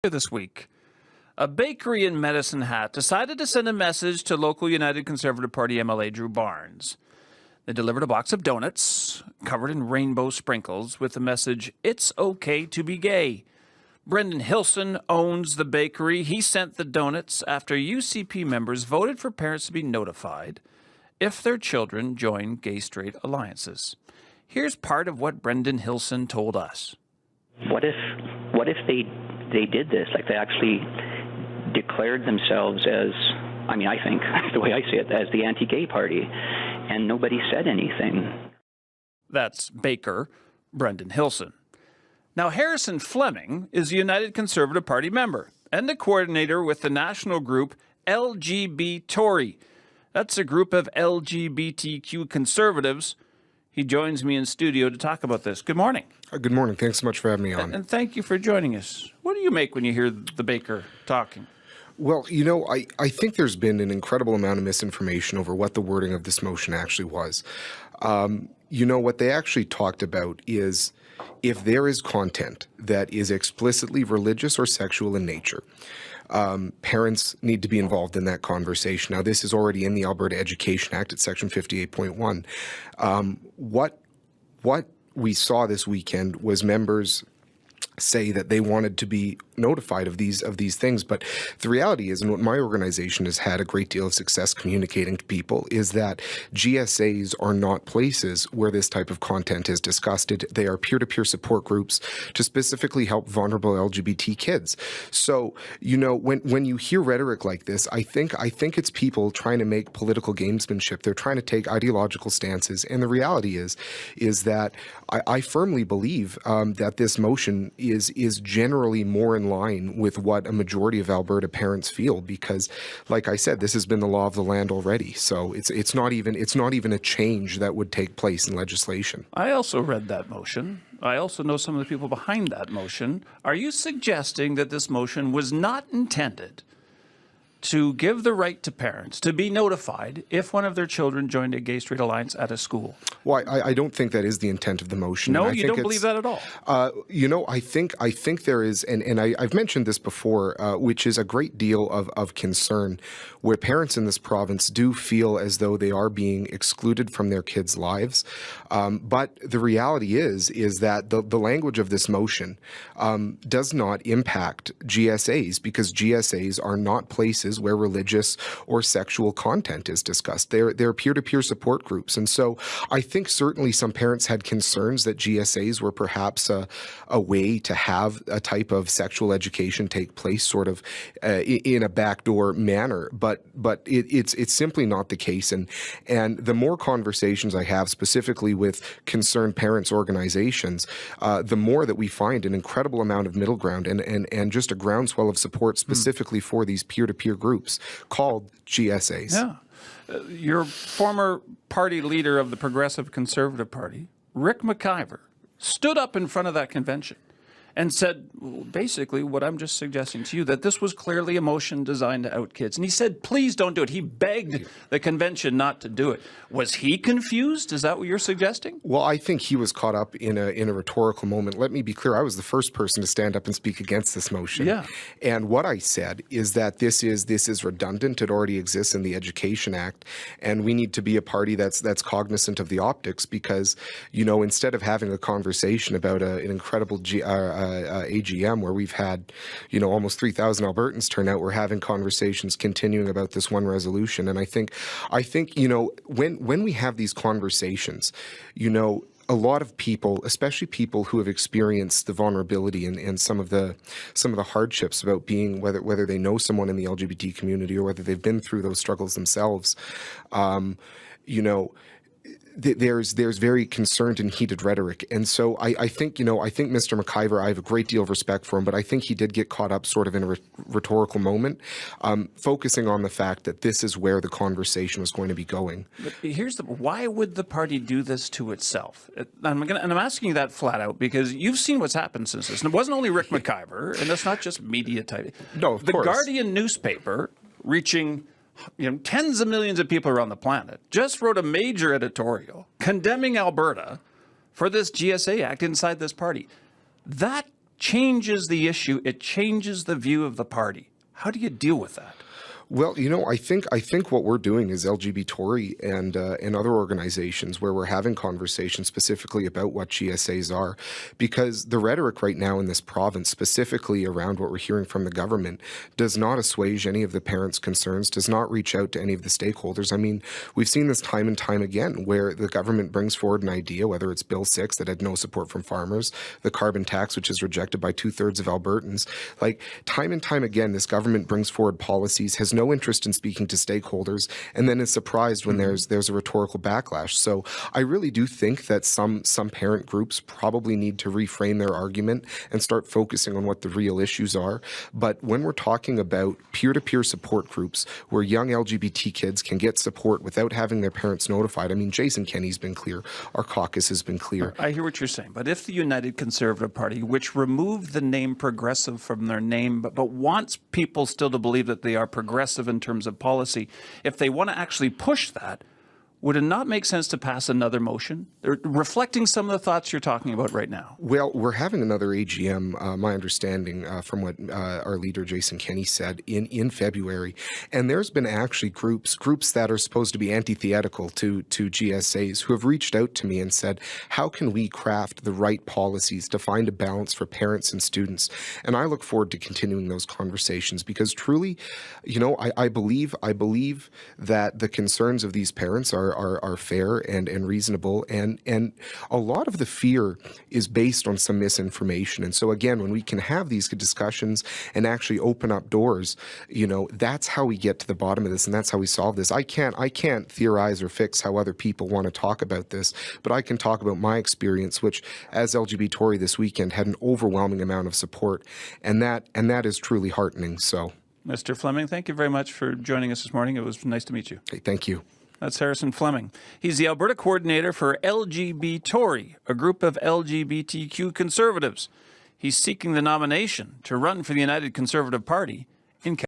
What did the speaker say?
This week, a bakery in Medicine Hat decided to send a message to local United Conservative Party MLA Drew Barnes. They delivered a box of donuts covered in rainbow sprinkles with the message, "It's okay to be gay." Brendan Hilson owns the bakery. He sent the donuts after UCP members voted for parents to be notified if their children join gay-straight alliances. Here's part of what Brendan Hilson told us. What if they did this? Like, they actually declared themselves as, I think, the way I see it, as the anti-gay party, and nobody said anything. That's Baker, Brendan Hilson. Now, Harrison Fleming is a United Conservative Party member and the coordinator with the national group LGBTory. That's a group of LGBTQ conservatives. He joins me in studio to talk about this. Good morning. Good morning. Thanks so much for having me on. And thank you for joining us. What do you make when you hear the Baker talking? Well, I think there's been an incredible amount of misinformation over what the wording of this motion actually was. What they actually talked about is if there is content that is explicitly religious or sexual in nature, parents need to be involved in that conversation. Now, this is already in the Alberta Education Act at Section 58.1. What we saw this weekend was members say that they wanted to be notified of these things, but the reality is, and what my organization has had a great deal of success communicating to people, is that GSAs are not places where this type of content is discussed. They are peer-to-peer support groups to specifically help vulnerable LGBT kids. So, when you hear rhetoric like this, I think it's people trying to make political gamesmanship. They're trying to take ideological stances, and the reality is that I firmly believe that this motion is generally more in line with what a majority of Alberta parents feel, because, like I said, this has been the law of the land already. So it's not even a change that would take place in legislation. I also read that motion. I also know some of the people behind that motion. Are you suggesting that this motion was not intended to give the right to parents to be notified if one of their children joined a gay-straight alliance at a school? Well, I don't think that is the intent of the motion. No, you don't believe that at all? I think there is, and I've mentioned this before, which is a great deal of concern, where parents in this province do feel as though they are being excluded from their kids' lives. But the reality is that the language of this motion does not impact GSAs, because GSAs are not places where religious or sexual content is discussed. They're peer-to-peer support groups. And so I think certainly some parents had concerns that GSAs were perhaps a way to have a type of sexual education take place sort of in a backdoor manner. But it's simply not the case. And the more conversations I have specifically with concerned parents organizations, the more that we find an incredible amount of middle ground and just a groundswell of support specifically for these peer-to-peer groups called GSAs. Yeah. Your former party leader of the Progressive Conservative Party, Rick McIver, stood up in front of that convention and said, basically, what I'm just suggesting to you, that this was clearly a motion designed to out kids. And he said, please don't do it. He begged the convention not to do it. Was he confused? Is that what you're suggesting? Well, I think he was caught up in a rhetorical moment. Let me be clear. I was the first person to stand up and speak against this motion. Yeah. And what I said is that this is redundant. It already exists in the Education Act. And we need to be a party that's cognizant of the optics, because, instead of having a conversation about an incredible AGM where we've had, almost 3,000 Albertans turn out, we're having conversations continuing about this one resolution. And I think, when we have these conversations, a lot of people, especially people who have experienced the vulnerability and some of the hardships about being, whether they know someone in the LGBT community or whether they've been through those struggles themselves, there's very concerned and heated rhetoric. And so I think Mr. McIver, I have a great deal of respect for him, but I think he did get caught up sort of in a rhetorical moment, focusing on the fact that this is where the conversation was going to be going. But why would the party do this to itself? And I'm asking you that flat out because you've seen what's happened since this. And it wasn't only Rick McIver, and it's not just media type. No, of course. The Guardian newspaper, reaching tens of millions of people around the planet, just wrote a major editorial condemning Alberta for this GSA Act inside this party. That changes the issue. It changes the view of the party. How do you deal with that? Well, I think what we're doing is LGBTory and other organizations where we're having conversations specifically about what GSAs are, because the rhetoric right now in this province, specifically around what we're hearing from the government, does not assuage any of the parents' concerns, does not reach out to any of the stakeholders. I mean, we've seen this time and time again where the government brings forward an idea, whether it's Bill 6 that had no support from farmers, the carbon tax, which is rejected by 2/3 of Albertans. Like, time and time again, this government brings forward policies, has no interest in speaking to stakeholders, and then is surprised when there's a rhetorical backlash. So I really do think that some parent groups probably need to reframe their argument and start focusing on what the real issues are. But when we're talking about peer-to-peer support groups where young LGBT kids can get support without having their parents notified, I mean, Jason Kenney's been clear, our caucus has been clear. I hear what you're saying, but if the United Conservative Party, which removed the name progressive from their name, but wants people still to believe that they are progressive in terms of policy, if they want to actually push that, would it not make sense to pass another motion reflecting some of the thoughts you're talking about right now? Well, we're having another AGM, my understanding from what our leader Jason Kenney said in February, and there's been actually groups that are supposed to be antithetical to GSAs who have reached out to me and said, how can we craft the right policies to find a balance for parents and students? And I look forward to continuing those conversations because truly, I believe that the concerns of these parents are fair and reasonable, and a lot of the fear is based on some misinformation. And so again, when we can have these discussions and actually open up doors, that's how we get to the bottom of this, and that's how we solve this. I can't theorize or fix how other people want to talk about this, but I can talk about my experience, which as LGBTory this weekend had an overwhelming amount of support, and that is truly heartening. So, Mr. Fleming, thank you very much for joining us this morning. It was nice to meet you. Hey, thank you. That's Harrison Fleming. He's the Alberta coordinator for LGBTory, a group of LGBTQ conservatives. He's seeking the nomination to run for the United Conservative Party